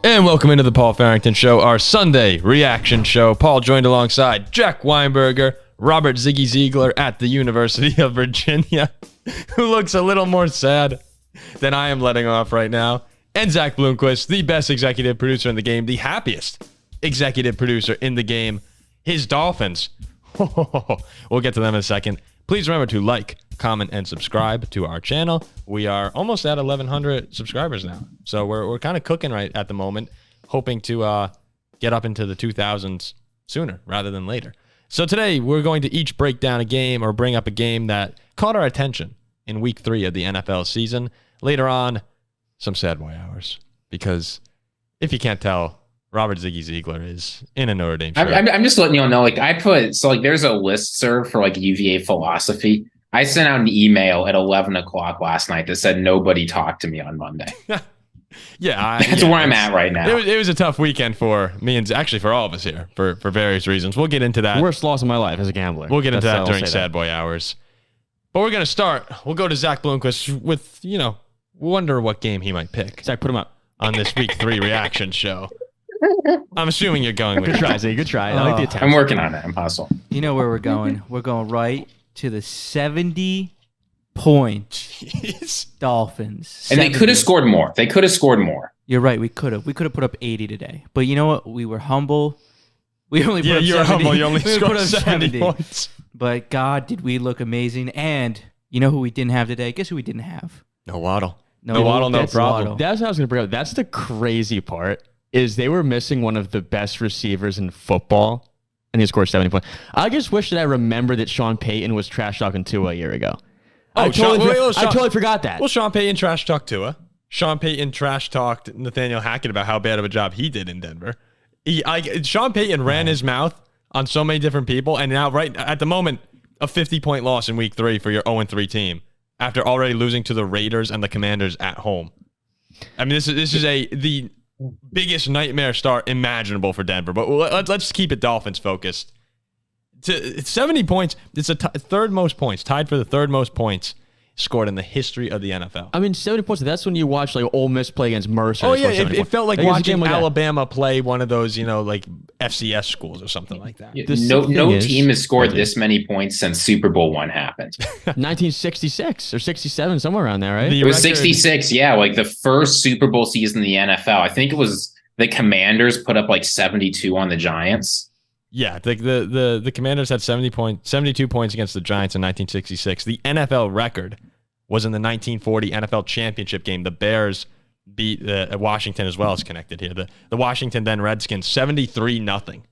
And welcome into the Paul Farrington Show, our Sunday reaction show. Paul joined alongside Jack Weinberger, Robert Ziggy Ziegler at the University of Virginia, who looks a little more sad than I am letting off right now, and Zach Bloomquist, the best executive producer in the game, the happiest executive producer in the game, his Dolphins. We'll get to them in a second. Please remember to like, comment, and subscribe to our channel. We are almost at 1,100 subscribers now, so we're kind of cooking right at the moment, hoping to get up into the 2,000s sooner rather than later. So today we're going to each break down a game or bring up a game that caught our attention in Week 3 of the NFL season. Later on, some Sad Boi Hours, because if you can't tell, Robert Ziggy Ziegler is in a Notre Dame shirt. I'm just letting you all know, there's a listserv for UVA philosophy. I sent out an email at 11 o'clock last night that said nobody talked to me on Monday. That's where I'm at right now. It was a tough weekend for me and actually for all of us here for various reasons. We'll get into that. Worst loss of my life as a gambler. We'll get into that during Sad Boi Hours. But we're going to start. We'll go to Zach Bloomquist with, wonder what game he might pick. Zach, put him up on this Week 3 reaction show. I'm assuming you're going with Good try, Zay. Good try. I like the attempt. I'm working on it. I'm hustle. You know where we're going. We're going right to the 70-point Dolphins. And they could have scored more. You're right. We could have put up 80 today. But you know what? We were humble. We only put up 70. You were humble. You only scored 70 points. But God, did we look amazing. And you know who we didn't have today? Guess who we didn't have? No Waddle. No Waddle, no problem. Waddle. That's what I was going to bring up. That's the crazy part, is they were missing one of the best receivers in football, and he scored 70 points. I just wish that I remembered that Sean Payton was trash talking Tua a year ago. I totally forgot that. Well, Sean Payton trash talked Tua. Sean Payton trash talked Nathaniel Hackett about how bad of a job he did in Denver. Sean Payton ran his mouth on so many different people, and now right at the moment, a 50-point loss in Week 3 for your 0-3 team after already losing to the Raiders and the Commanders at home. I mean, this is the biggest nightmare start imaginable for Denver. But let's keep it Dolphins focused. It's 70 points. It's third most points, tied for the third most points scored in the history of the NFL. I mean, 70 points. That's when you watch Ole Miss play against Mercer. Oh yeah, it felt like watching Alabama play one of those, FCS schools or something like that. No team has scored this many points since Super Bowl I happened. 1966 or 67, somewhere around there, right? It was 66. Yeah, the first Super Bowl season in the NFL. I think it was the Commanders put up 72 on the Giants. Yeah, the Commanders had 72 points against the Giants in 1966. The NFL record was in the 1940 NFL Championship game. The Bears beat Washington as well as connected here. The Washington then Redskins 73-0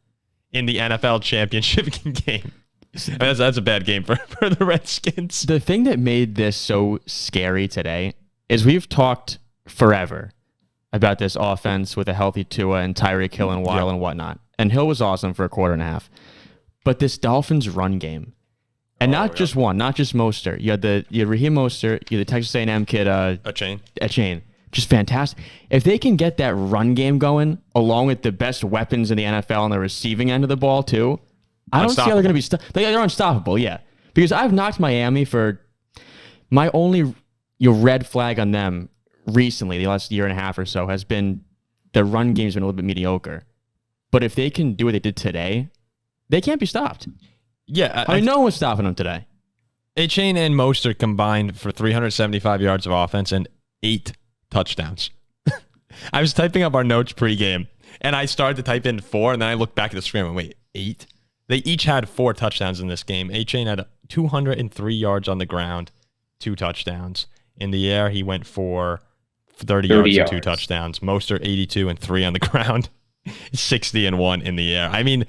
in the NFL Championship game. That's a bad game for the Redskins. The thing that made this so scary today is we've talked forever about this offense with a healthy Tua and Tyreek Hill and Waddle and whatnot. And Hill was awesome for a quarter and a half. But this Dolphins run game, and not just Mostert. You had Raheem Mostert, you had the Texas A&M kid, a chain. Just fantastic. If they can get that run game going, along with the best weapons in the NFL on the receiving end of the ball too, I don't see how they're going to be they're unstoppable, yeah. Because I've knocked Miami for my only red flag on them recently, the last year and a half or so, has been the run game's been a little bit mediocre. But if they can do what they did today, they can't be stopped. Yeah. No one was stopping them today. A-Chain and Mostert combined for 375 yards of offense and 8 touchdowns. I was typing up our notes pregame, and I started to type in 4, and then I looked back at the screen and went, wait, 8? They each had 4 touchdowns in this game. A-Chain had 203 yards on the ground, 2 touchdowns. In the air, he went for 30 yards and 2 touchdowns. Mostert 82 and 3 on the ground. 60 and 1 in the air. I mean,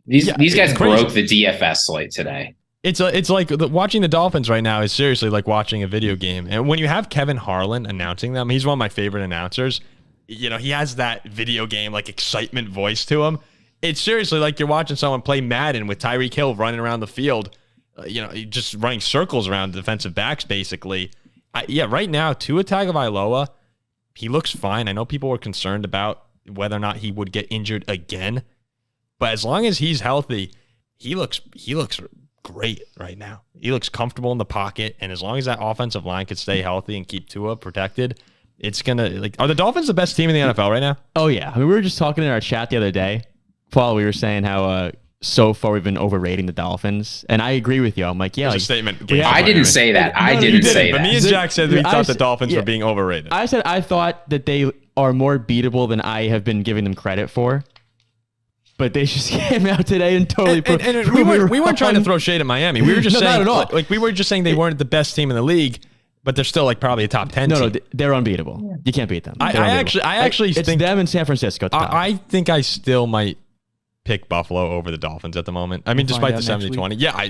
these guys broke the DFS slate today. It's like watching the Dolphins right now is seriously like watching a video game. And when you have Kevin Harlan announcing them, he's one of my favorite announcers. He has that video game excitement voice to him. It's seriously like you're watching someone play Madden with Tyreek Hill running around the field, just running circles around defensive backs basically. Right now Tua Tagovailoa, he looks fine. I know people were concerned about whether or not he would get injured again, but as long as he's healthy, he looks great right now. He looks comfortable in the pocket, and as long as that offensive line could stay healthy and keep Tua protected, it's going to, are the Dolphins the best team in the NFL right now? Oh, yeah. I mean, we were just talking in our chat the other day. Paul, we were saying how so far we've been overrating the Dolphins. And I agree with you. I'm like, yeah. It's a statement. I didn't say that. I didn't say that. But me and Jack said we thought the Dolphins were being overrated. I said I thought that they are more beatable than I have been giving them credit for. But they just came out today and totally we weren't trying to throw shade at Miami. We were just saying, not at all. we were just saying they weren't the best team in the league, but they're still probably a top 10 team. No, they're unbeatable. You can't beat them. I actually it's think them in San Francisco. I think I still might pick Buffalo over the Dolphins at the moment. I mean, despite the 70-20. Yeah,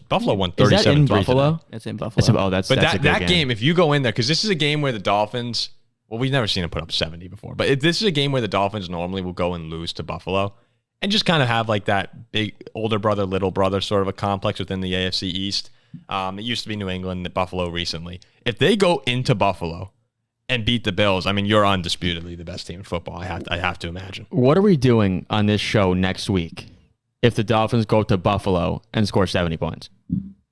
Buffalo won 37-3. Is that in Buffalo? It's in Buffalo. That's that game, if you go in there, because this is a game where the Dolphins, we've never seen them put up 70 before, but this is a game where the Dolphins normally will go and lose to Buffalo and just kind of have that big older brother, little brother sort of a complex within the AFC East. It used to be New England, Buffalo recently. If they go into Buffalo and beat the Bills, I mean, you're undisputedly the best team in football. I have to imagine. What are we doing on this show next week if the Dolphins go to Buffalo and score 70 points?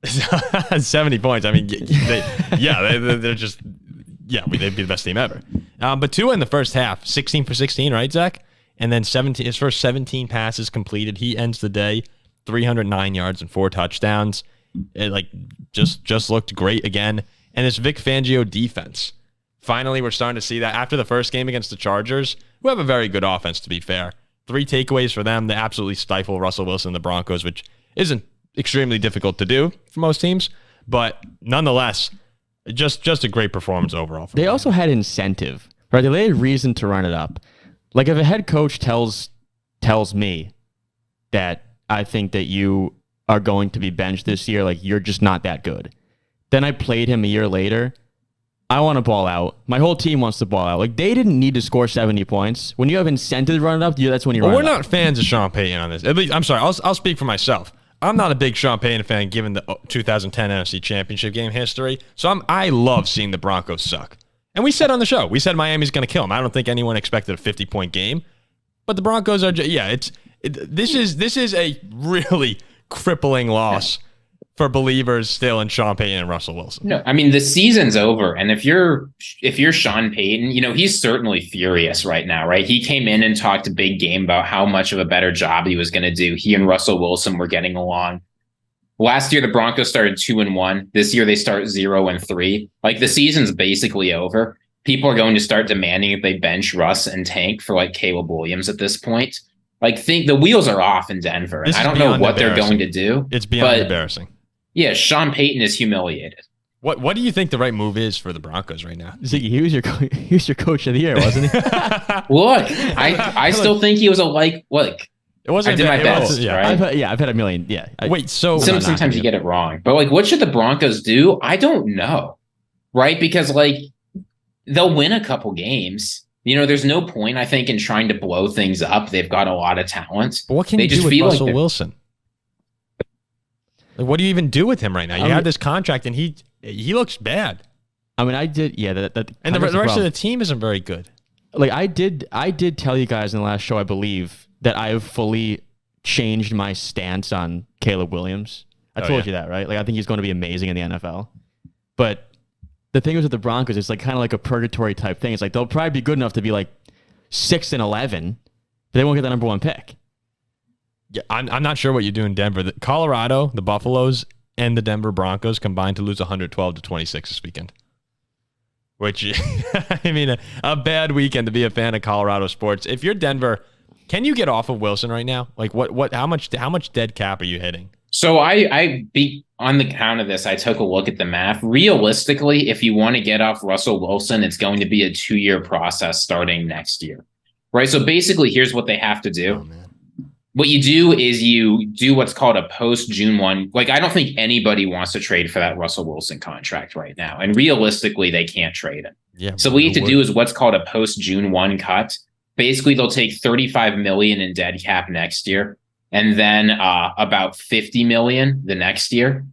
70 points. I mean, they're just, they'd be the best team ever. But Tua in the first half, 16 for 16, right, Zach? And then his first 17 passes completed. He ends the day 309 yards and 4 touchdowns. It just looked great again. And this Vic Fangio defense. Finally, we're starting to see that after the first game against the Chargers, who have a very good offense, to be fair. 3 takeaways for them. They absolutely stifle Russell Wilson and the Broncos, which isn't extremely difficult to do for most teams. But nonetheless, just a great performance overall. They also had incentive, right? They had reason to run it up. Like if a head coach tells me that I think that you are going to be benched this year, like you're just not that good. Then I played him a year later. I want to ball out. My whole team wants to ball out. Like they didn't need to score 70 points. When you have incentive to run it up, that's when you run it up. We're not fans of Sean Payton on this. At least, I'm sorry. I'll speak for myself. I'm not a big Sean Payton fan given the 2010 NFC Championship game history. So I love seeing the Broncos suck. And we said on the show, Miami's going to kill them. I don't think anyone expected a 50-point game. But the Broncos are, this is a really crippling loss for believers still in Sean Payton and Russell Wilson. No, I mean, the season's over. And if you're Sean Payton, he's certainly furious right now, right? He came in and talked a big game about how much of a better job he was going to do. He and Russell Wilson were getting along. Last year, the Broncos started 2-1. This year, they start 0-3. Like the season's basically over. People are going to start demanding if they bench Russ and tank for Caleb Williams at this point. The wheels are off in Denver. And I don't know what they're going to do. It's beyond embarrassing. Yeah, Sean Payton is humiliated. What do you think the right move is for the Broncos right now? Ziggy, he was your coach of the year, wasn't he? Look, I still think he was it wasn't. I did my best. Right? I've had a million. Yeah. Wait, so sometimes you get it wrong, but what should the Broncos do? I don't know, right? Because they'll win a couple games. There's no point, I think, in trying to blow things up. They've got a lot of talent. But what can you do with Russell Wilson? What do you even do with him right now? You have this contract, and he looks bad. I mean, I did, yeah. And the rest of the team isn't very good. I did tell you guys in the last show, I believe, that I've fully changed my stance on Caleb Williams. I told you that, right? I think he's going to be amazing in the NFL. But the thing is with the Broncos, it's kind of like a purgatory type thing. It's they'll probably be good enough to be 6-11, but they won't get the number 1 pick. Yeah, I'm not sure what you do in Denver. Colorado, the Buffaloes, and the Denver Broncos combined to lose 112-26 this weekend. Which, I mean, a bad weekend to be a fan of Colorado sports. If you're Denver, can you get off of Wilson right now? How much dead cap are you hitting? So on the count of this, I took a look at the math. Realistically, if you want to get off Russell Wilson, it's going to be a 2-year process starting next year, right? So basically, here's what they have to do. Oh, man. What you do is you do what's called a post-June 1. I don't think anybody wants to trade for that Russell Wilson contract right now. And realistically, they can't trade him. Yeah, so what you have to do is what's called a post-June 1 cut. Basically, they'll take $35 million in dead cap next year, and then about $50 million the next year.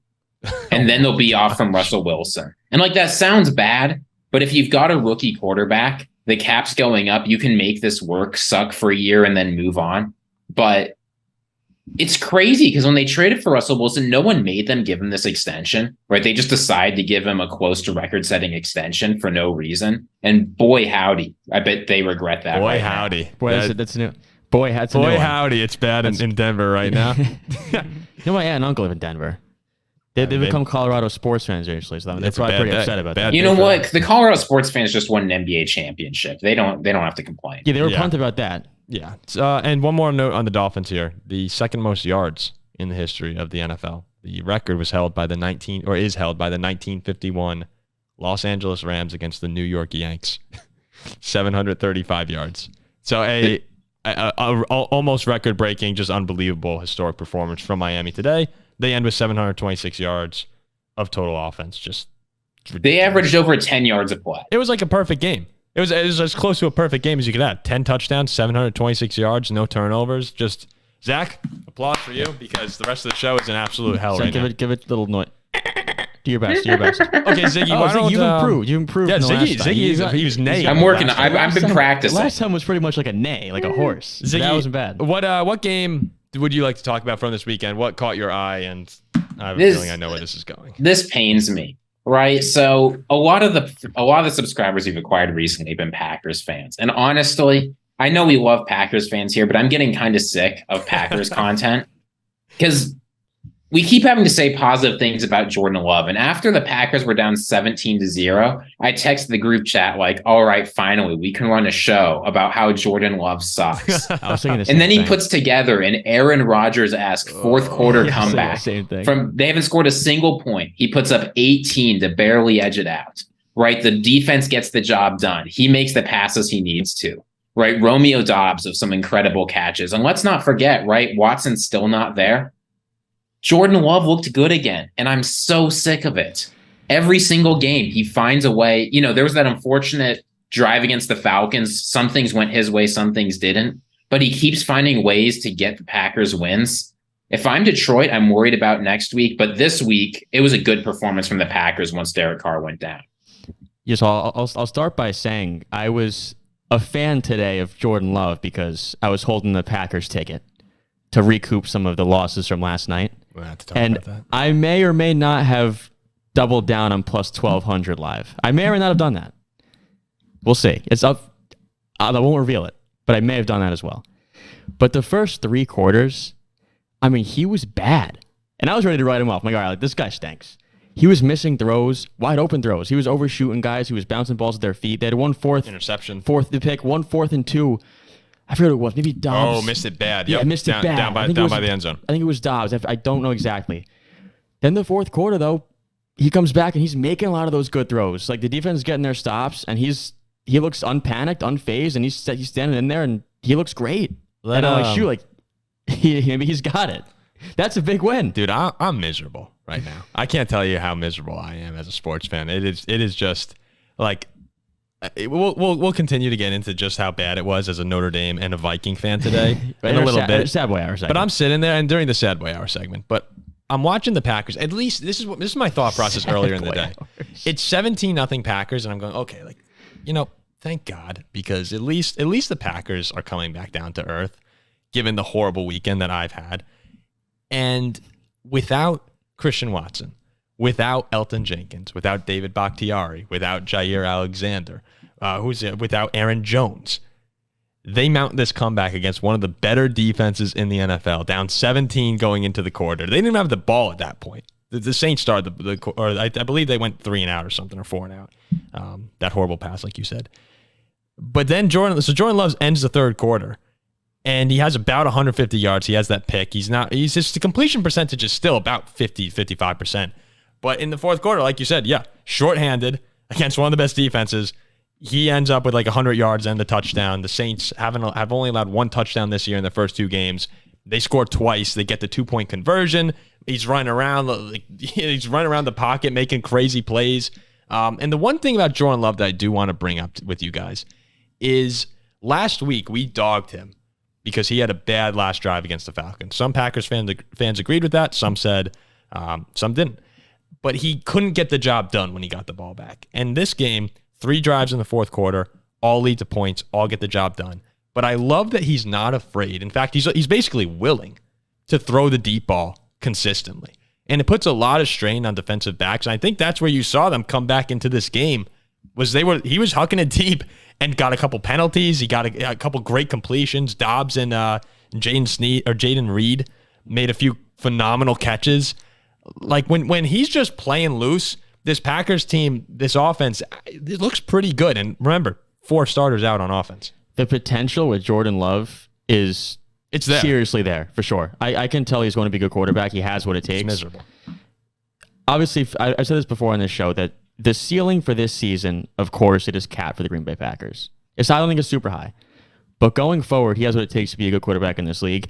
And then they'll be off from Russell Wilson. And that sounds bad, but if you've got a rookie quarterback, the cap's going up, you can make this work, suck for a year, and then move on. But It's crazy because when they traded for Russell Wilson, no one made them give him this extension, right? They just decided to give him a close to record-setting extension for no reason. And boy, howdy, I bet they regret that. Boy, howdy. Boy, that's new. Boy, howdy, it's bad in Denver right now. My aunt and uncle live in Denver. They become Colorado sports fans recently, so they're probably pretty upset about that. You know what? The Colorado sports fans just won an NBA championship. They don't have to complain. Yeah, they were pumped about that. Yeah. And one more note on the Dolphins here. The second most yards in the history of the NFL. The record was held by the 1951 Los Angeles Rams against the New York Yanks. 735 yards. So a almost record-breaking, just unbelievable historic performance from Miami today. They end with 726 yards of total offense. Just ridiculous. They averaged over 10 yards a play. It was like a perfect game. It was as close to a perfect game as you could have. 10 touchdowns, 726 yards, no turnovers. Just, Zach, applause for you because the rest of the show is an absolute hell right now. Give it a little noise. Do your best. Okay, Ziggy, why don't you've improved. Yeah, Ziggy, he was neighing. I'm working. I've been practicing. Last time was pretty much like a neigh, like a horse. Ziggy, that wasn't bad. What game would you like to talk about from this weekend? What caught your eye? And I have a feeling I know where this is going. This pains me, right? So a lot of the subscribers we've acquired recently have been Packers fans, and honestly, I know we love Packers fans here, but I'm getting kind of sick of Packers content because we keep having to say positive things about Jordan Love. And after the Packers were down 17-0, I texted the group chat like, all right, finally, we can run a show about how Jordan Love sucks. I was thinking the same And then thing. He puts together an Aaron Rodgers-esque fourth quarter comeback. Same thing. They haven't scored a single point. He puts up 18 to barely edge it out, right? The defense gets the job done. He makes the passes he needs to, right? Romeo Doubs of some incredible catches. And let's not forget, right? Watson's still not there. Jordan Love looked good again, and I'm so sick of it. Every single game, he finds a way. You know, there was that unfortunate drive against the Falcons. Some things went his way, some things didn't. But he keeps finding ways to get the Packers wins. If I'm Detroit, I'm worried about next week. But this week, it was a good performance from the Packers once Derek Carr went down. Yes, I'll start by saying I was a fan today of Jordan Love because I was holding the Packers ticket to recoup some of the losses from last night. We'll have to talk and about that. I may or may not have doubled down on plus 1,200 live. I may or may not have done that. We'll see. It's up. I won't reveal it, but I may have done that as well. But the first 3 quarters, I mean, he was bad. And I was ready to write him off. I'm like, all right, this guy stinks. He was missing throws, wide open throws. He was overshooting guys. He was bouncing balls at their feet. They had 1/4 interception. 4th to pick, 1 4th and 2. I forget what it was. Maybe Dobbs. Oh, missed it bad. Yeah, Yep. missed it bad. Down by the end zone. I think it was Dobbs. I don't know exactly. Then the 4th quarter, though, he comes back and he's making a lot of those good throws. Like the defense is getting their stops, and he looks unpanicked, unfazed, and he's standing in there, and he looks great. And I'm like, shoot, like maybe he's got it. That's a big win, dude. I'm miserable right now. I can't tell you how miserable I am as a sports fan. It is just like. We'll continue to get into just how bad it was as a Notre Dame and a Viking fan today in a little bit. Sad Boi Hours segment. But I'm sitting there and during the Sad Boi Hour segment, but I'm watching the Packers. At least this is my thought process earlier in the day. It's 17-0 Packers, and I'm going, okay, like, you know, thank God, because at least the Packers are coming back down to earth, given the horrible weekend that I've had, and without Christian Watson, without Elton Jenkins, without David Bakhtiari, without Jair Alexander, without Aaron Jones, they mount this comeback against one of the better defenses in the NFL, down 17 going into the quarter. They didn't even have the ball at that point. The Saints started I believe they went 3 and out or something, or 4 and out. That horrible pass, like you said. But then Jordan Love ends the 3rd quarter, and he has about 150 yards. He has that pick. The completion percentage is still about 55%. But in the 4th quarter, like you said, shorthanded against one of the best defenses, he ends up with like 100 yards and the touchdown. The Saints have only allowed 1 touchdown this year in the first 2 games. They scored twice. They get the 2-point conversion. He's running around the pocket, making crazy plays. And the one thing about Jordan Love that I do want to bring up with you guys is last week we dogged him because he had a bad last drive against the Falcons. Some Packers fans agreed with that. Some said, some didn't. But he couldn't get the job done when he got the ball back. And this game, 3 drives in the 4th quarter, all lead to points, all get the job done. But I love that he's not afraid. In fact, he's basically willing to throw the deep ball consistently. And it puts a lot of strain on defensive backs. And I think that's where you saw them come back into this game. He was hucking it deep and got a couple penalties. He got a couple great completions. Dobbs and Jaden Reed made a few phenomenal catches. Like when he's just playing loose, this Packers team, this offense, it looks pretty good. And remember, 4 starters out on offense. The potential with Jordan Love is there. Seriously there, for sure. I can tell he's going to be a good quarterback. He has what it takes. It's miserable. Obviously, I said this before on this show, that the ceiling for this season, of course, it is capped for the Green Bay Packers. I don't think it's super high. But going forward, he has what it takes to be a good quarterback in this league.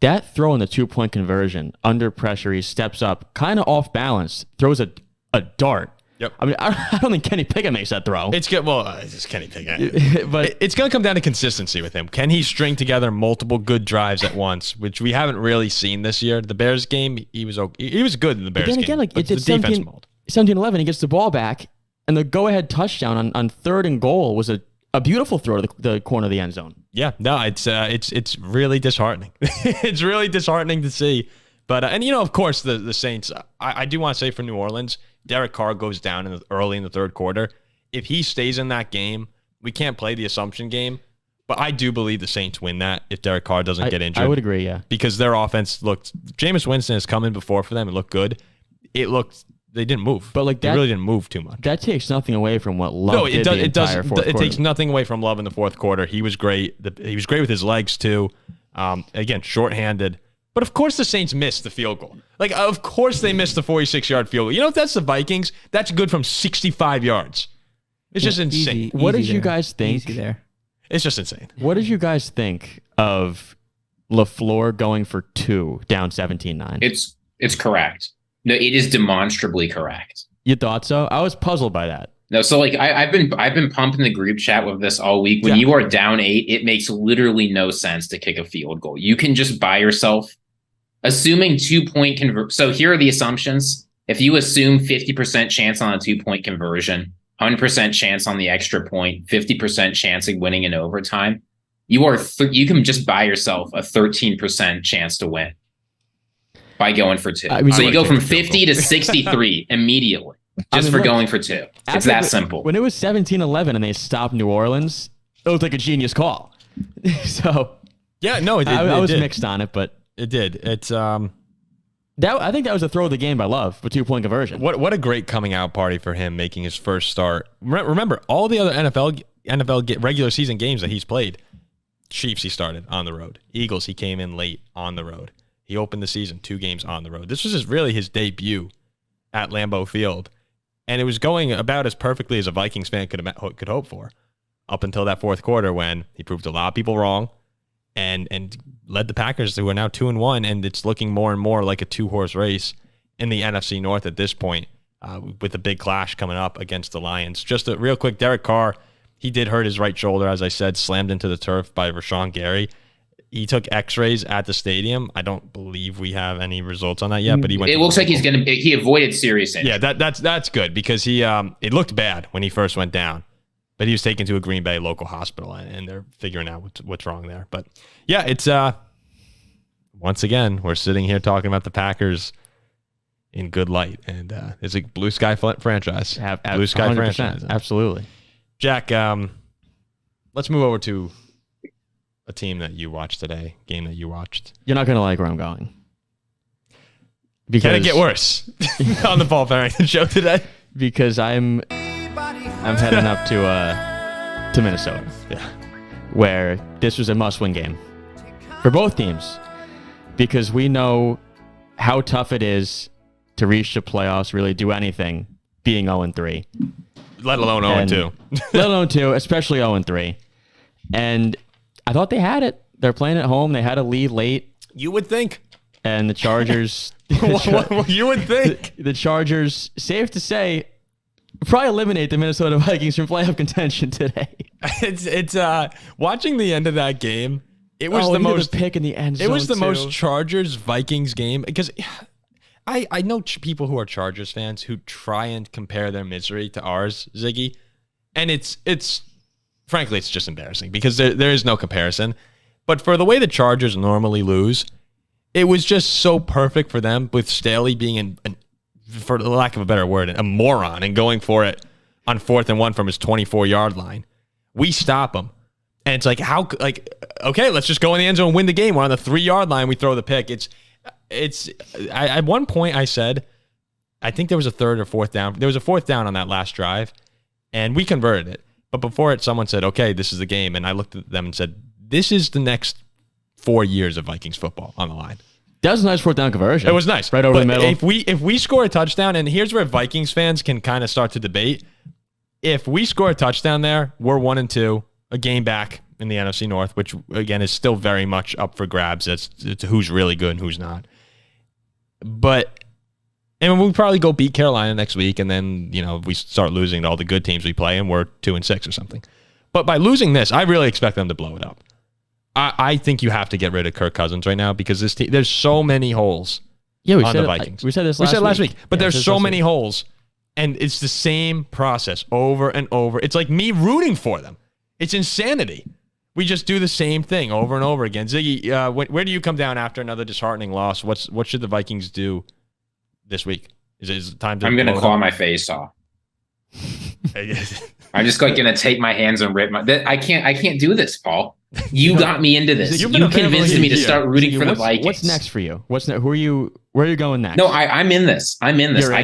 That throw in the 2-point conversion, under pressure, he steps up, kind of off balance, throws a dart. Yep. I mean, I don't think Kenny Pickett makes that throw. It's good. Well, it's just Kenny Pickett. But it's going to come down to consistency with him. Can he string together multiple good drives at once, which we haven't really seen this year? The Bears game, he was okay. He was good in the Bears game. Again, like, it's the defense mold. 17-11, he gets the ball back, and the go-ahead touchdown on 3rd and goal was a beautiful throw to the corner of the end zone. Yeah, no, it's really disheartening. It's really disheartening to see. But and of course the Saints. I do want to say for New Orleans, Derek Carr goes down early in the 3rd quarter. If he stays in that game, we can't play the assumption game. But I do believe the Saints win that if Derek Carr doesn't get injured. I would agree, yeah, because their offense looked. Jameis Winston has come in before for them. It looked good. They didn't move, but like they really didn't move too much. That takes nothing away from what Love did the entire fourth quarter. It takes nothing away from Love in the 4th quarter. He was great. He was great with his legs too. Again, shorthanded. But of course the Saints missed the field goal. Like, of course they missed the 46-yard field goal. If that's the Vikings, that's good from 65 yards. It's just insane. What did you guys think? Easy there. It's just insane. What did you guys think of LaFleur going for 2 down 17-9? It's correct. No, it is demonstrably correct. You thought so? I was puzzled by that. No, so like I've been pumping the group chat with this all week. When you are down 8, it makes literally no sense to kick a field goal. You can just buy yourself, assuming 2-point convert. So here are the assumptions. If you assume 50% chance on a 2-point conversion, 100% chance on the extra point, 50% chance of winning in overtime, you can just buy yourself a 13% chance to win by going for 2. So you go from 50 to 63 immediately just for going for 2. It's that simple. When it was 17-11 and they stopped New Orleans, it was like a genius call. So yeah, no, it did. I was mixed on it, but it did. It's I think that was a throw of the game by Love, a 2-point conversion. What a great coming out party for him making his first start. Remember all the other NFL regular season games that he's played. Chiefs, he started on the road. Eagles, he came in late on the road. He opened the season 2 games on the road. This was really his debut at Lambeau Field. And it was going about as perfectly as a Vikings fan could hope for up until that 4th quarter when he proved a lot of people wrong and led the Packers, who are now 2-1, and it's looking more and more like a 2-horse race in the NFC North at this point with a big clash coming up against the Lions. Just a real quick, Derek Carr, he did hurt his right shoulder, as I said, slammed into the turf by Rashawn Gary. He took X-rays at the stadium. I don't believe we have any results on that yet, but he went. It looks like he avoided serious injury. Yeah, that's good because it looked bad when he first went down, but he was taken to a Green Bay local hospital and they're figuring out what's wrong there. But yeah, it's once again we're sitting here talking about the Packers in good light, and it's a blue sky franchise. Blue sky franchise, absolutely. Jack, let's move over to a team that you watched today, game that you watched. You're not going to like where I'm going. Can it get worse on the Paul Farrington show today? Because I'm heading up to Minnesota. Yeah. Where this was a must-win game for both teams. Because we know how tough it is to reach the playoffs, really do anything, being 0-3. Let alone 0-2. Let alone 2, especially 0-3. And I thought they had it. They're playing at home. They had a lead late. You would think. And the Chargers... You would think. The Chargers, safe to say, probably eliminate the Minnesota Vikings from playoff contention today. It's watching the end of that game. It was the most pick in the end zone. It was the most Chargers-Vikings game because I know people who are Chargers fans who try and compare their misery to ours, Ziggy, and it's frankly it's just embarrassing because there is no comparison. But for the way the Chargers normally lose, it was just so perfect for them with Staley being for the lack of a better word, a moron and going for it on 4th and 1 from his 24-yard line. We stop him. And it's like, okay, let's just go in the end zone and win the game. We're on the 3-yard line. We throw the pick. At one point I said, I think there was a 3rd or 4th down. There was a 4th down on that last drive, and we converted it. But before it, someone said, okay, this is the game. And I looked at them and said, this is the next 4 years of Vikings football on the line. That was a nice 4th down conversion. It was nice. Right over the middle. If we score a touchdown, and here's where Vikings fans can kind of start to debate. If we score a touchdown there, we're 1-2, a game back in the NFC North, which, again, is still very much up for grabs. It's who's really good and who's not. And we'll probably go beat Carolina next week, and then, we start losing to all the good teams we play, and we're 2-6 or something. But by losing this, I really expect them to blow it up. I think you have to get rid of Kirk Cousins right now because this team, there's so many holes on the Vikings. We said this last week. But there's so many holes, and it's the same process over and over. It's like me rooting for them. It's insanity. We just do the same thing over and over again. Ziggy, where do you come down after another disheartening loss? What should the Vikings do this week? Is it time to? I'm going to claw my face off. I'm just going to take my hands and rip my. I can't do this, Paul. You got me into this. You convinced me to start rooting for the Vikings. What's next for you? Where are you going next? No, I'm in this. I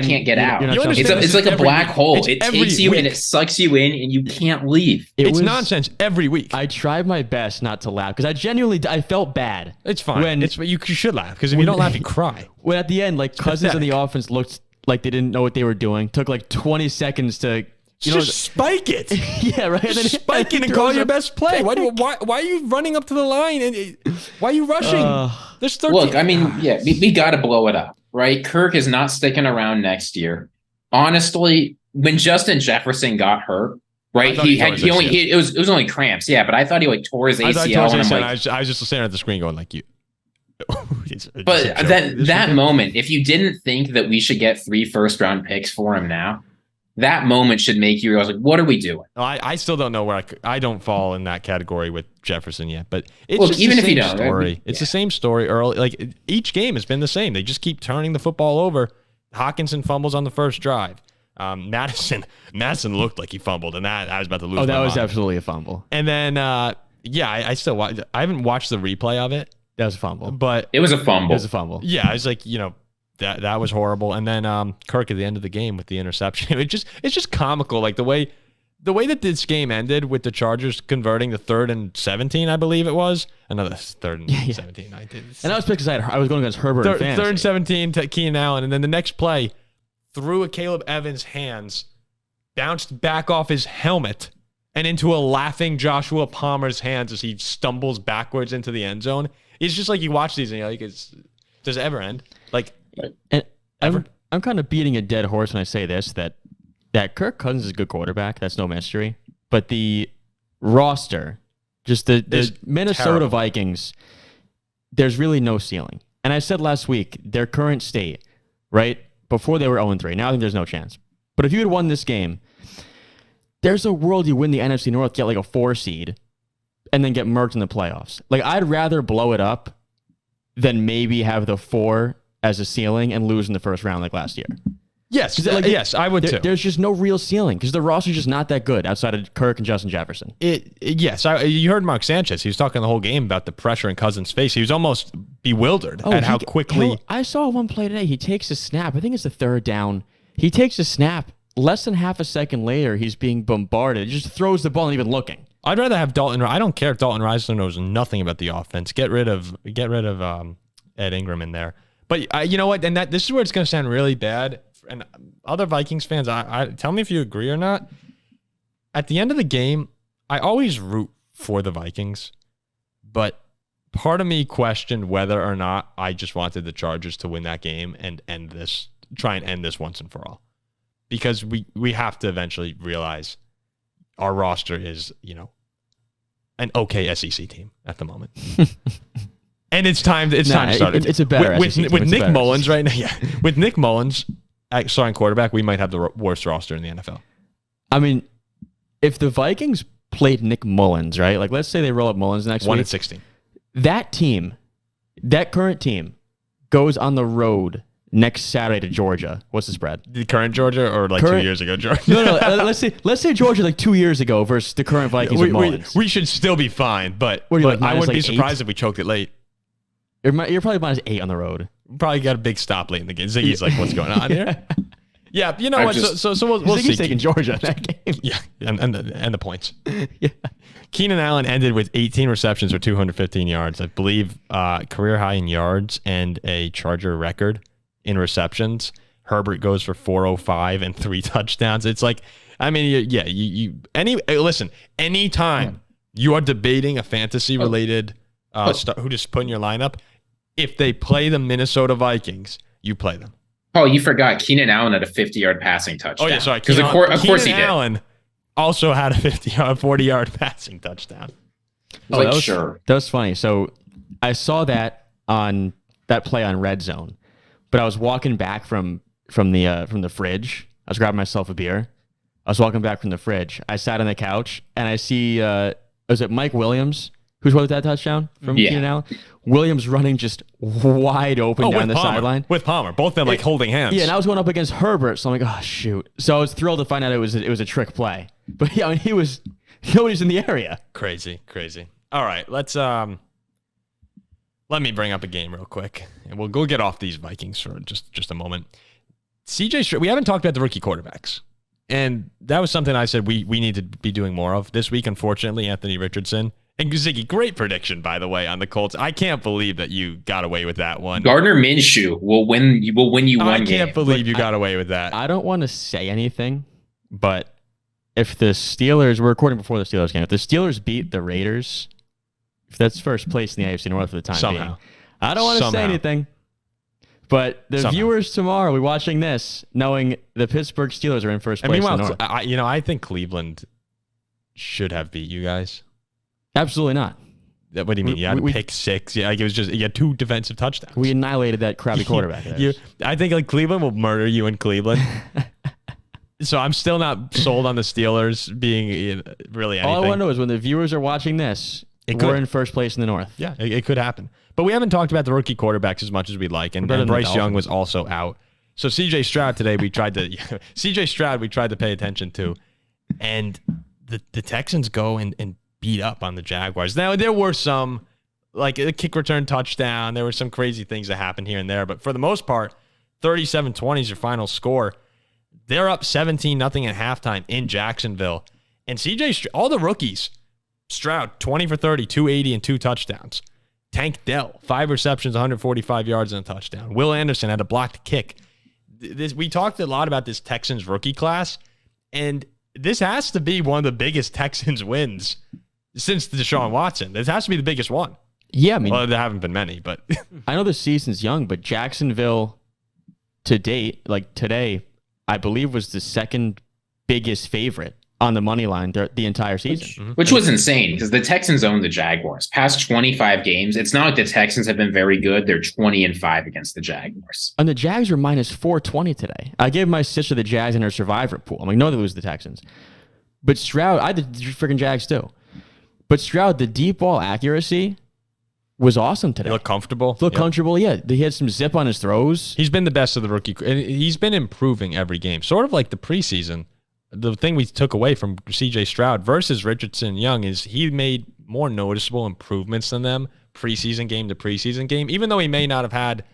can't get out. It's like a black hole. It takes you and it sucks you in, and you can't leave. It's nonsense every week. I tried my best not to laugh because I felt bad. It's fine. You should laugh because if you don't laugh, you cry. When at the end, Cousins and the offense looked like they didn't know what they were doing. Took 20 seconds to. Just spike it. Yeah, right. Just spike it and call your best play. Why are you running up to the line and why are you rushing? There's 13. Look, we got to blow it up, right? Kirk is not sticking around next year. Honestly, when Justin Jefferson got hurt, right? It was only cramps, yeah. But I thought he tore his ACL. I was just staring at the screen going you. But that moment, if you didn't think that we should get 3 first-round picks for him now. That moment should make you realize, what are we doing? I still don't know where I don't fall in that category with Jefferson yet, but it's just even the same if you don't, story. It's the same story early. Each game has been the same. They just keep turning the football over. Hawkinson fumbles on the first drive. Madison looked like he fumbled, and that I was about to lose. Oh, that was mind. absolutely a fumble. And then, I still I haven't watched the replay of it. That was a fumble, but it was a fumble. It was a fumble. Yeah, I was like, That was horrible. And then Kirk at the end of the game with the interception. It's just comical, like the way that this game ended with the Chargers converting the 3rd and 17, I believe it was. Another 3rd and 17. I did. And I was pissed because I was going against Herbert. 3rd and 17 to Keenan Allen, and then the next play threw at Caleb Evans' hands, bounced back off his helmet and into a laughing Joshua Palmer's hands as he stumbles backwards into the end zone. It's just like you watch these and you're like, does it ever end? And I'm kind of beating a dead horse when I say this, that Kirk Cousins is a good quarterback. That's no mystery. But the roster, just the Minnesota terrible. Vikings, there's really no ceiling. And I said last week, their current state, right, before they were 0-3. Now I think there's no chance. But if you had won this game, there's a world you win the NFC North, get a 4 seed, and then get murked in the playoffs. I'd rather blow it up than maybe have the 4 as a ceiling and lose in the first round like last year. Yes, yes, I would too. There's just no real ceiling because the roster's just not that good outside of Kirk and Justin Jefferson. You heard Mark Sanchez. He was talking the whole game about the pressure in Cousins' face. He was almost bewildered at how quickly. I saw one play today. He takes a snap. I think it's the 3rd down. He takes a snap. Less than half a second later, he's being bombarded. He just throws the ball and even looking. I'd rather have Dalton. I don't care if Dalton Reisler knows nothing about the offense. Get rid of Ed Ingram in there. But you know what? And this is where it's going to sound really bad. And other Vikings fans, tell me if you agree or not. At the end of the game, I always root for the Vikings, but part of me questioned whether or not I just wanted the Chargers to win that game and try and end this once and for all. Because we have to eventually realize our roster is, an okay SEC team at the moment. And it's time to start it. It's a better with SEC team. With Nick Mullins right now. Yeah, with Nick Mullins starting quarterback, we might have the worst roster in the NFL. I mean, if the Vikings played Nick Mullins, right? Let's say they roll up Mullins next week. 1-16. That team, that current team, goes on the road next Saturday to Georgia. What's the spread? The current Georgia or like 2 years ago Georgia? No. Let's say Georgia like 2 years ago versus the current Vikings with Mullins. We should still be fine, but What are you, like, I wouldn't be minus, like, surprised if we choked it late. You're probably -8 on the road. Probably got a big stop late in the game. Ziggy's like, what's going on here? Yeah, you know what? So we'll Ziggy's see. taking Georgia in that game. Yeah, and the points. Yeah. Keenan Allen ended with 18 receptions for 215 yards. I believe career high in yards and a Charger record in receptions. Herbert goes for 405 and 3 touchdowns. It's like, I mean, anytime you are debating a fantasy related who just put in your lineup, if they play the Minnesota Vikings, you play them. Oh, you forgot Keenan Allen had a 50-yard passing touchdown. Oh yeah, sorry. Because of course he did. Allen also had a 40-yard passing touchdown. Sure. That was funny. So I saw that on that play on Red Zone, but I was walking back from the fridge. I was grabbing myself a beer. I was walking back from the fridge. I sat on the couch and I see was it Mike Williams who scored that touchdown from Keenan Allen? Williams running just wide open down the sideline with Palmer, both of them like holding hands. Yeah, and I was going up against Herbert, so I'm like, oh shoot. So I was thrilled to find out it was a trick play. But yeah, I mean, nobody's in the area. Crazy. All right, let me bring up a game real quick, and we'll go get off these Vikings for just a moment. CJ Stroud, we haven't talked about the rookie quarterbacks, and that was something I said we need to be doing more of this week. Unfortunately, Anthony Richardson. And Ziggy, great prediction, by the way, on the Colts. I can't believe that you got away with that one. Gardner Minshew will win you one game. I can't believe you got away with that. I don't want to say anything, but if the Steelers, we're recording before the Steelers game, if the Steelers beat the Raiders, if that's first place in the AFC North for the time being, I don't want to say anything. But the viewers tomorrow will be watching this, knowing the Pittsburgh Steelers are in first place in the North. I think Cleveland should have beat you guys. Absolutely not. What do you mean? You had pick 6. Yeah, like it was just you had 2 defensive touchdowns. We annihilated that crappy quarterback. I think like Cleveland will murder you in Cleveland. So I'm still not sold on the Steelers being really anything. All I want to know is when the viewers are watching this, we're in first place in the North. Yeah, it could happen. But we haven't talked about the rookie quarterbacks as much as we'd like, and Bryce Young was also out. So CJ Stroud today we tried to pay attention to, and the Texans go and beat up on the Jaguars. Now, there were some, like a kick return touchdown. There were some crazy things that happened here and there. But for the most part, 37-20 is your final score. They're up 17-0 at halftime in Jacksonville. And CJ Stroud, all the rookies, Stroud, 20 for 30, 280 and 2 touchdowns. Tank Dell, 5 receptions, 145 yards and a touchdown. Will Anderson had a blocked kick. We talked a lot about this Texans rookie class, and this has to be one of the biggest Texans wins since Deshaun Watson. This has to be the biggest one. Yeah, I mean, well, there haven't been many, but I know the season's young, but Jacksonville to date, like today, I believe was the second biggest favorite on the money line the entire season. Which was insane because the Texans own the Jaguars. Past 25 games, it's not like the Texans have been very good. They're 20-5 against the Jaguars. And the Jags were minus 420 today. I gave my sister the Jags in her survivor pool. I'm like, no, they lose the Texans. But Stroud, I did the freaking Jags too. But Stroud, the deep ball accuracy was awesome today. He looked comfortable. Comfortable, yeah. He had some zip on his throws. He's been the best of the rookie. He's been improving every game. Sort of like the preseason. The thing we took away from CJ Stroud versus Richardson Young is he made more noticeable improvements than them preseason game to preseason game, even though he may not have had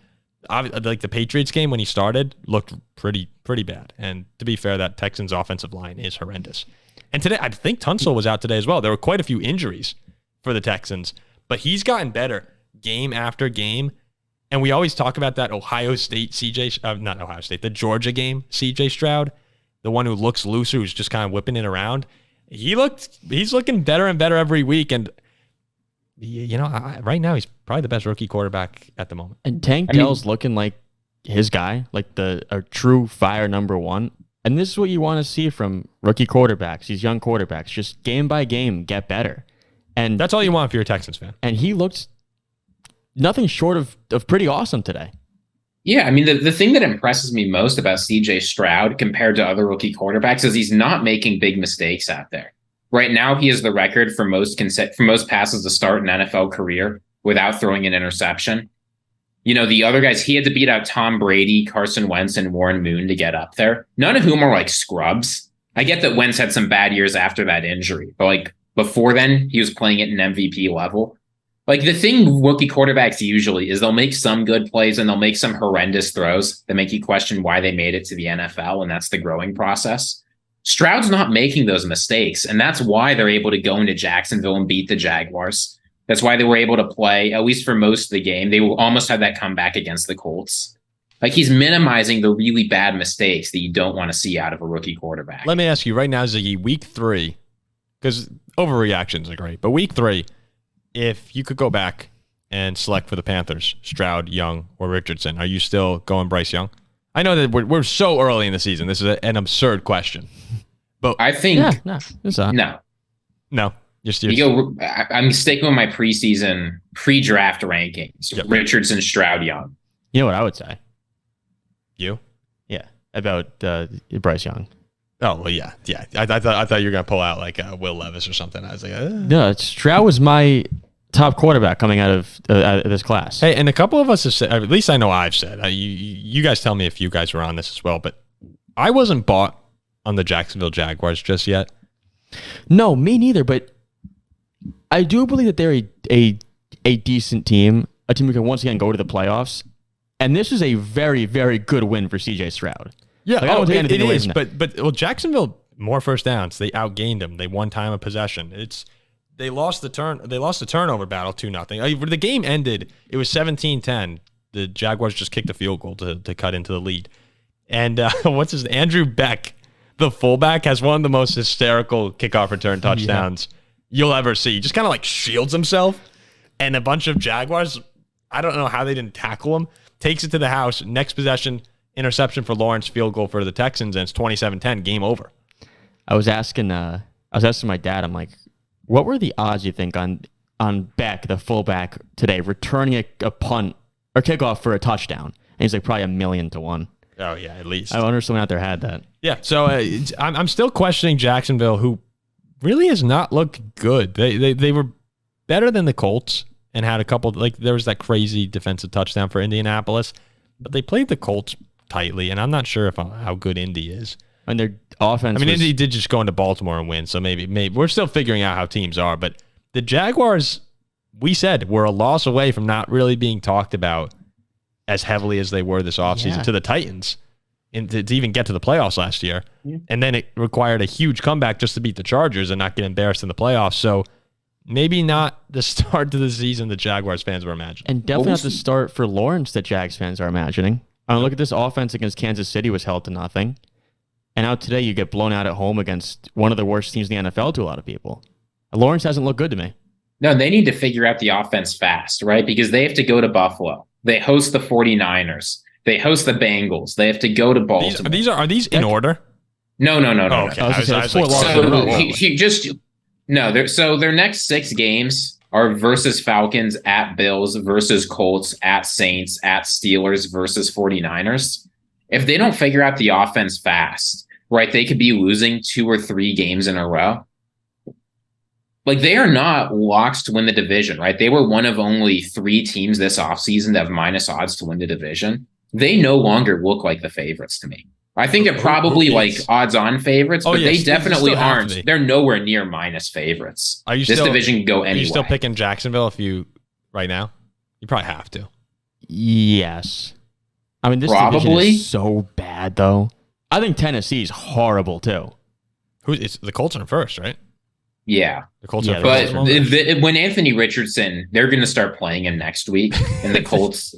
like the Patriots game when he started looked pretty bad. And to be fair, that Texans offensive line is horrendous. And today, I think Tunsil was out today as well. There were quite a few injuries for the Texans, but he's gotten better game after game. And we always talk about that Ohio State not Ohio State, the Georgia game CJ Stroud. The one who looks looser, who's just kind of whipping it around. He's looking better and better every week. And, right now he's probably the best rookie quarterback at the moment. And Tank Dell's looking like his guy, like a true fire number one. And this is what you want to see from rookie quarterbacks, these young quarterbacks. Just game by game, get better. And that's all you want if you're a Texans fan. And he looked nothing short of pretty awesome today. Yeah, I mean, the thing that impresses me most about CJ Stroud compared to other rookie quarterbacks is he's not making big mistakes out there. Right now, he has the record for most passes to start an NFL career without throwing an interception. the other guys, he had to beat out Tom Brady, Carson Wentz, and Warren Moon to get up there. None of whom are like scrubs. I get that Wentz had some bad years after that injury, but like before then, he was playing at an MVP level. Like the thing rookie quarterbacks usually is they'll make some good plays and they'll make some horrendous throws that make you question why they made it to the NFL, and that's the growing process. Stroud's not making those mistakes, and that's why they're able to go into Jacksonville and beat the Jaguars. That's why they were able to play, at least for most of the game. They almost had that comeback against the Colts. Like he's minimizing the really bad mistakes that you don't want to see out of a rookie quarterback. Let me ask you right now, Ziggy, week 3, because overreactions are great, but week 3, if you could go back and select for the Panthers, Stroud, Young, or Richardson, are you still going Bryce Young? I know that we're so early in the season. This is an absurd question. But I think no. I'm sticking with my pre-draft rankings. Yep. Richardson, Stroud, Young. You know what I would say? You? Yeah, about Bryce Young. Oh well, yeah. I thought you were gonna pull out like Will Levis or something. I was like, no, Stroud was my top quarterback coming out of this class. Hey, and a couple of us have said, at least I know I've said. You guys tell me if you guys were on this as well, but I wasn't bought on the Jacksonville Jaguars just yet. No, me neither. But I do believe that they're a decent team, a team who can once again go to the playoffs. And this is a very, very good win for CJ Stroud. Yeah, like, I don't take anything away from that. But Jacksonville, more first downs. They outgained them. They won time of possession. They lost the turnover battle 2-0. The game ended. It was 17-10. The Jaguars just kicked a field goal to cut into the lead. And Andrew Beck, the fullback, has one of the most hysterical kickoff return touchdowns you'll ever see. Just kind of like shields himself, and a bunch of Jaguars, I don't know how they didn't tackle him, takes it to the house. Next possession, interception for Lawrence, field goal for the Texans, and it's 27-10, game over. I was asking my dad, I'm like, what were the odds you think on Beck, the fullback, today returning a punt or kickoff for a touchdown? And he's like, probably 1,000,000 to 1. Oh yeah, at least. I wonder if someone out there had that. Yeah, so I'm still questioning Jacksonville, who really has not looked good. They were better than the Colts and had a couple, like there was that crazy defensive touchdown for Indianapolis, but they played the Colts tightly, and I'm not sure how good Indy is. And their offense. Indy did just go into Baltimore and win, so maybe we're still figuring out how teams are. But the Jaguars, we said, were a loss away from not really being talked about as heavily as they were this offseason to the Titans, and to even get to the playoffs last year. Yeah. And then it required a huge comeback just to beat the Chargers and not get embarrassed in the playoffs. So maybe not the start to the season the Jaguars fans were imagining. And definitely not the start for Lawrence that Jags fans are imagining. I mean, look at this offense against Kansas City was held to nothing. And now today you get blown out at home against one of the worst teams in the NFL to a lot of people. Lawrence hasn't looked good to me. No, they need to figure out the offense fast, right? Because they have to go to Buffalo. They host the 49ers. They host the Bengals. They have to go to Baltimore. Are these in order? No. Oh, okay. So their next 6 games are versus Falcons, at Bills, versus Colts, at Saints, at Steelers, versus 49ers. If they don't figure out the offense fast, right, they could be losing 2 or 3 games in a row. Like, they are not locks to win the division, right? They were one of only 3 teams this offseason that have minus odds to win the division. They no longer look like the favorites to me. I think they're probably like odds-on favorites, but they definitely aren't. They're nowhere near minus favorites. This division can go anywhere. Are you still picking Jacksonville right now? You probably have to. Yes. I mean, this division is so bad, though. I think Tennessee's horrible, too. The Colts are in first, right? Yeah. The Colts are first. But when Anthony Richardson, they're going to start playing him next week, and the Colts,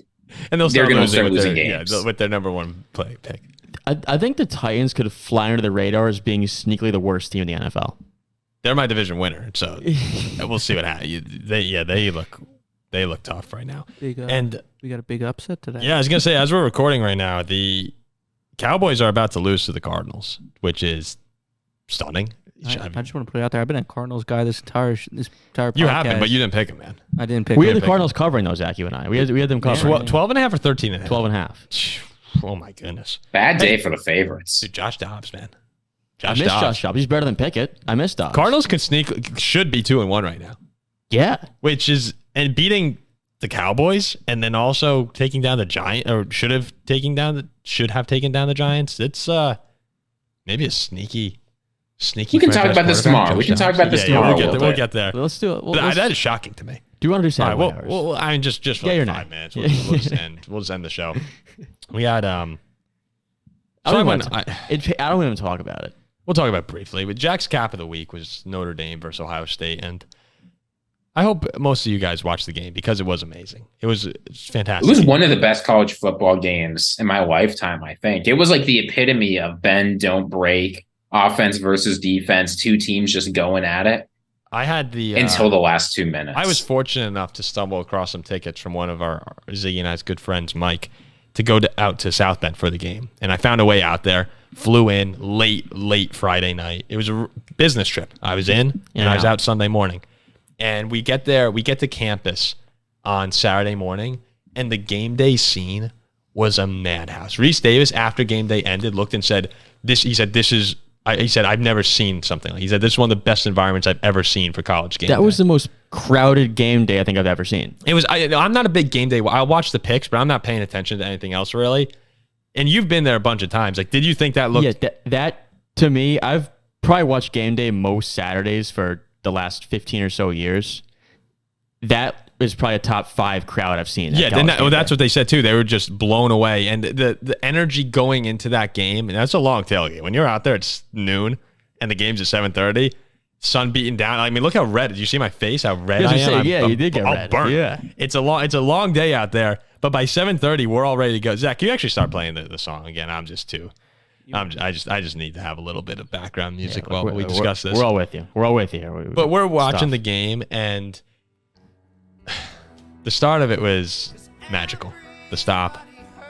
and they're going to start losing games. Yeah, with their number 1 pick. I think the Titans could fly under the radar as being sneakily the worst team in the NFL. They're my division winner, so we'll see what happens. They look tough right now. And we got a big upset today. Yeah, I was gonna say, as we're recording right now, the Cowboys are about to lose to the Cardinals, which is stunning. I just want to put it out there. I've been a Cardinals guy this entire podcast. You have been, but you didn't pick them, man. I didn't pick. We had the Cardinals covering those, Zach. You and I. We had them covering. 12.5 or 13.5? 12.5. Oh my goodness. Bad day for the favorites. Dude, Josh Dobbs, man. I miss Josh Dobbs. He's better than Pickett. I miss Dobbs. Cardinals should be 2-1 right now. Yeah. Which is, and beating the Cowboys and then also taking down the Giants, or should have taken down the Giants. It's maybe a sneaky. We can talk about this tomorrow. We'll get there. Let's do it. That is shocking to me. Do you want to do Sad Boi Hours? Well, I mean, just for like 5 minutes. We'll just end the show. We had I don't want to even talk about it. We'll talk about it briefly. But Jack's cap of the week was Notre Dame versus Ohio State, and I hope most of you guys watched the game because it was amazing. It was fantastic. It was one of the best college football games in my lifetime, I think. It was like the epitome of bend, don't break, offense versus defense, two teams just going at it. I had until the last 2 minutes. I was fortunate enough to stumble across some tickets from one of our Ziggy and I's good friends, Mike, to go out to South Bend for the game. And I found a way out there, flew in late Friday night. It was a business trip. I was in and I was out Sunday morning. And we get there, we get to campus on Saturday morning, and the game day scene was a madhouse. Reese Davis, after game day ended, looked and said, he said, I've never seen something like. He said, this is one of the best environments I've ever seen for college game. That was the most crowded game day I think I've ever seen. It was. I'm not a big game day. I'll watch the picks, but I'm not paying attention to anything else really. And you've been there a bunch of times. Like, did you think that looked? Yeah, that to me, I've probably watched game day most Saturdays for the last 15 or so years. That is probably a top 5 crowd I've seen. Yeah, that's what they said too. They were just blown away, and the energy going into that game. And that's a long tailgate. When you're out there, it's noon, and the game's at 7:30. Sun beating down. I mean, look how red. Did you see my face? How red I am? You did get red. Burnt. Yeah, it's a long day out there. But by 7:30, we're all ready to go. Zach, can you actually start playing the song again? I just need to have a little bit of background music while we discuss this. We're all with you. Here. But we're watching the game, and the start of it was magical. The stop,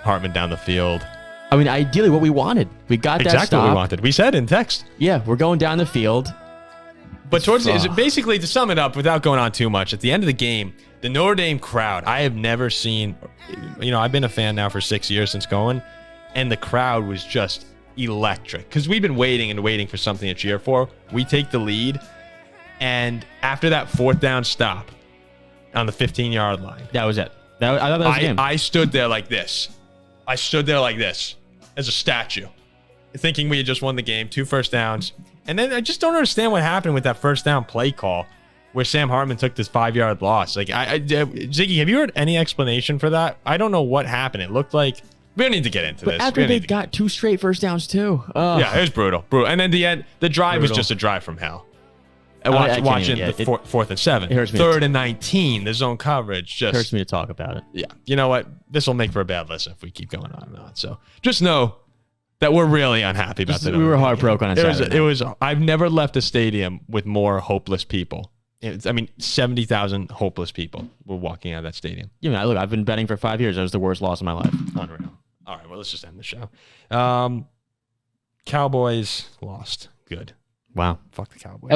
Hartman down the field. I mean, ideally, what we wanted. We got exactly that stop. What we wanted. We said in text. Yeah, we're going down the field. But basically, to sum it up, without going on too much, at the end of the game, the Notre Dame crowd, I have never seen. I've been a fan now for 6 years since going, and the crowd was just electric because we've been waiting for something to cheer for. We take the lead, and after that 4th down stop on the 15-yard line, that was it. I thought that was the game. I stood there like this. As a statue, thinking we had just won the game, 2 first downs. And then I just don't understand what happened with that first down play call where Sam Hartman took this 5-yard loss. Like, Ziggy, have you heard any explanation for that? I don't know what happened. It looked like we don't need to get into this. After they got 2 straight first downs too. Yeah, it was brutal. And then the drive was just a drive from hell. Watching the 4th and 7, 3rd and 19, the zone coverage just hurts me to talk about it. Yeah, you know what? This will make for a bad listen if we keep going on and on. So just know that we're really unhappy about that. We were heartbroken on Saturday. It was. I've never left a stadium with more hopeless people. 70,000 hopeless people were walking out of that stadium. Yeah, look, I've been betting for 5 years. That was the worst loss of my life. Unreal. All right, well, let's just end the show. Cowboys lost. Good. Wow. Fuck the Cowboys.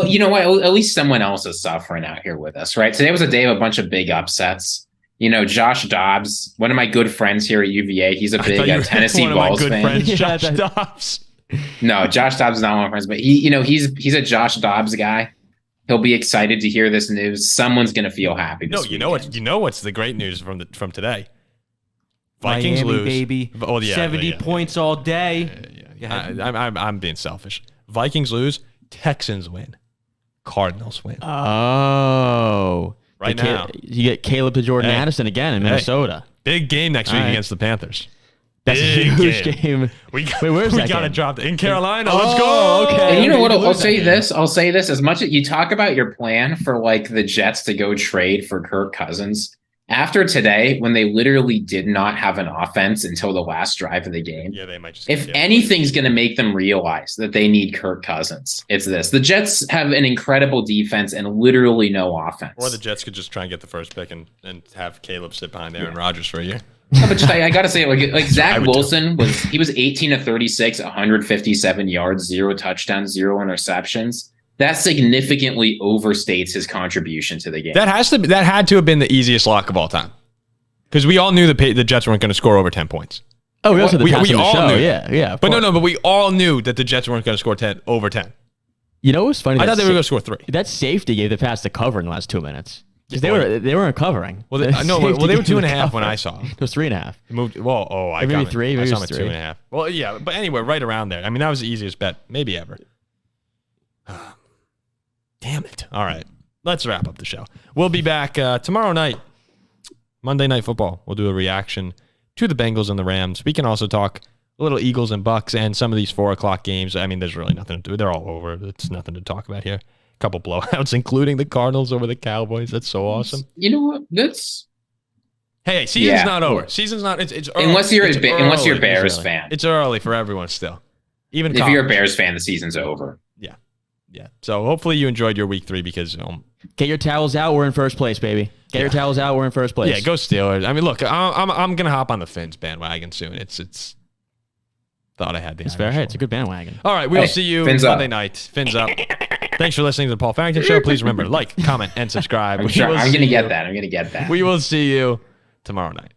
You know what? At least someone else is suffering out here with us, right? Today was a day of a bunch of big upsets. Josh Dobbs, one of my good friends here at UVA. He's a big Tennessee Vols fan. Friends, Josh Dobbs. No, Josh Dobbs is not one of my friends, but he's a Josh Dobbs guy. He'll be excited to hear this news. Someone's gonna feel happy. This weekend. You know what's the great news from today? Vikings Miami, lose, baby. 70 points all day. I'm being selfish. Vikings lose. Texans win. Cardinals win. Oh. Right now. You get Caleb to Jordan Addison again in Minnesota. Big game next week against the Panthers. That's a huge game. Wait, where's that? We got to drop it. In Carolina. Let's go. Okay. And you know what? I'll say this. As much as you talk about your plan for like the Jets to go trade for Kirk Cousins, after today, when they literally did not have an offense until the last drive of the game, they might just. If anything's going to make them realize that they need Kirk Cousins, it's this. The Jets have an incredible defense and literally no offense. Or the Jets could just try and get the first pick and have Caleb sit behind Aaron Rodgers for a year. No, but I got to say, like Zach Wilson was 18 of 36, 157 yards, 0 touchdowns, 0 interceptions. That significantly overstates his contribution to the game. That had to have been the easiest lock of all time, because we all knew the Jets weren't going to score over 10 points. Oh, we also we all show. knew. Yeah. But but we all knew that the Jets weren't going to score over 10. You know what's funny? I thought they were going to score 3. That safety gave the pass to cover in the last 2 minutes. Because they weren't covering. Well, they were 2.5 when I saw them. It was 3.5. It moved. Well, I maybe got it. 3. Maybe I saw it was them at 3. 2.5. Well, yeah, but anyway, right around there. I mean, that was the easiest bet maybe ever. Damn it! All right, let's wrap up the show. We'll be back tomorrow night, Monday Night Football. We'll do a reaction to the Bengals and the Rams. We can also talk a little Eagles and Bucks and some of these 4:00 games. I mean, there's really nothing to do. They're all over. It's nothing to talk about here. Couple blowouts, including the Cardinals over the Cowboys. That's so awesome. You know what? That's season's not over. Season's not. It's early. Unless you're a Bears fan. It's early for everyone still. Even if you're a Bears fan, the season's over. Yeah. So hopefully you enjoyed your week 3 because get your towels out. We're in first place, baby. Get your towels out. We're in first place. Yeah, go Steelers. I mean, look, I'm gonna hop on the Fins bandwagon soon. It's thought I had the. It's fair. Hey, it's a good bandwagon. All right, we'll see you Monday night. Fins up. Thanks for listening to the Paul Farrington Show. Please remember to like, comment, and subscribe. I'm gonna get that. We will see you tomorrow night.